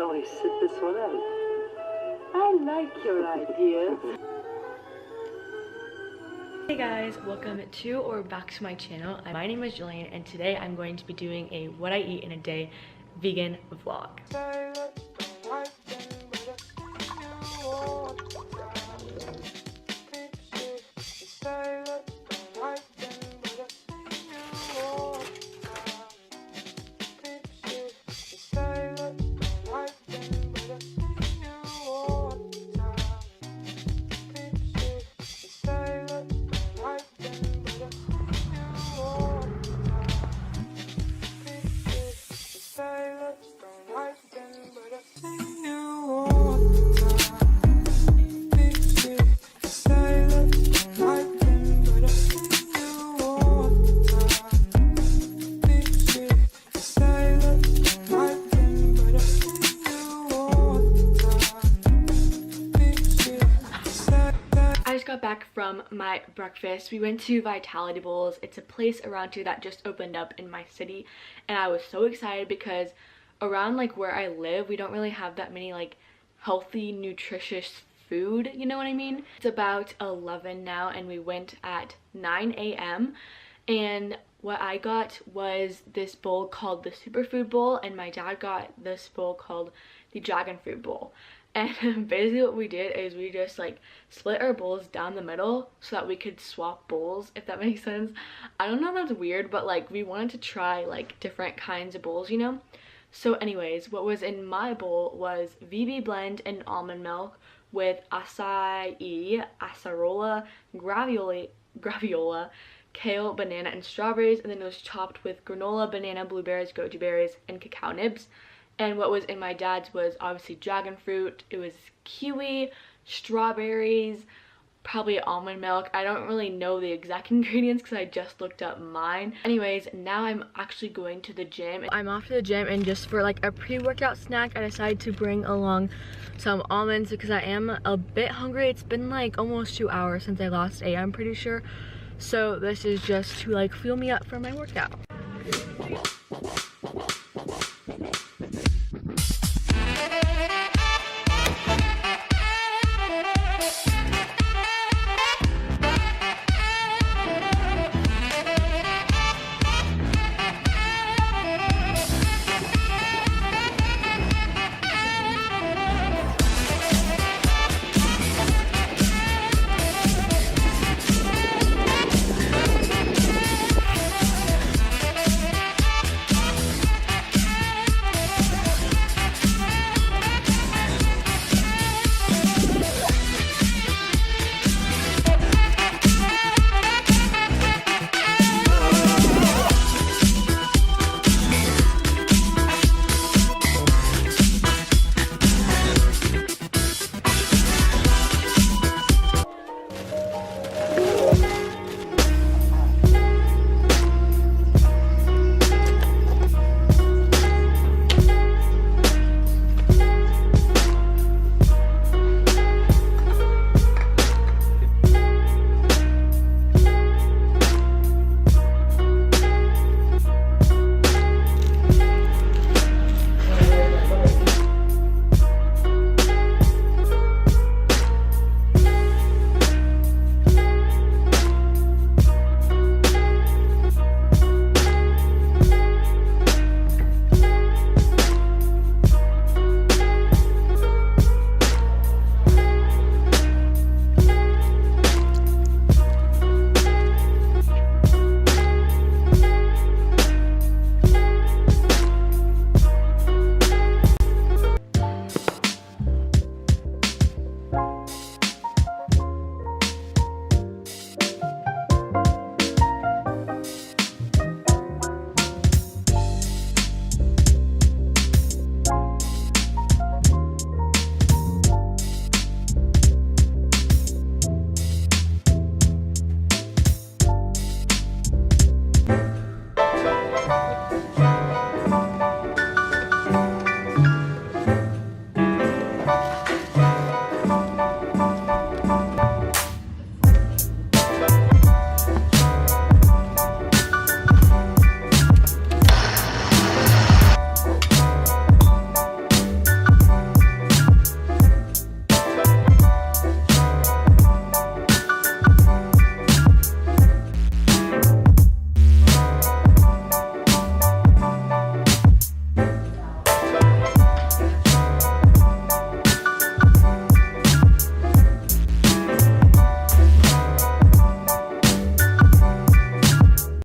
always sit this one out. I like your ideas. Hey guys, welcome to or back to my channel. My name is Jillian and today I'm going to be doing a what I eat in a day vegan vlog. Got back from my breakfast. We went to Vitality Bowls. It's a place around here that just opened up in my city, and I was so excited because around like where I live we don't really have that many like healthy nutritious food, you know what I mean? It's about 11 now and we went at 9 a.m. and what I got was this bowl called the superfood bowl and my dad got this bowl called the dragon fruit bowl. And basically what we did is we just like split our bowls down the middle so that we could swap bowls, if that makes sense. I don't know if that's weird, but like we wanted to try like different kinds of bowls, you know? So anyways, what was in my bowl was VB blend and almond milk with acai, acerola, graviola, kale, banana, and strawberries, and then it was topped with granola, banana, blueberries, goji berries, and cacao nibs. And what was in my dad's was obviously dragon fruit, it was kiwi, strawberries, probably almond milk. I don't really know the exact ingredients because I just looked up mine. Anyways, now I'm actually going to the gym. I'm off to the gym and just for like a pre-workout snack, I decided to bring along some almonds because I am a bit hungry. It's been like almost 2 hours since I lost ate, I'm pretty sure. So this is just to like fuel me up for my workout.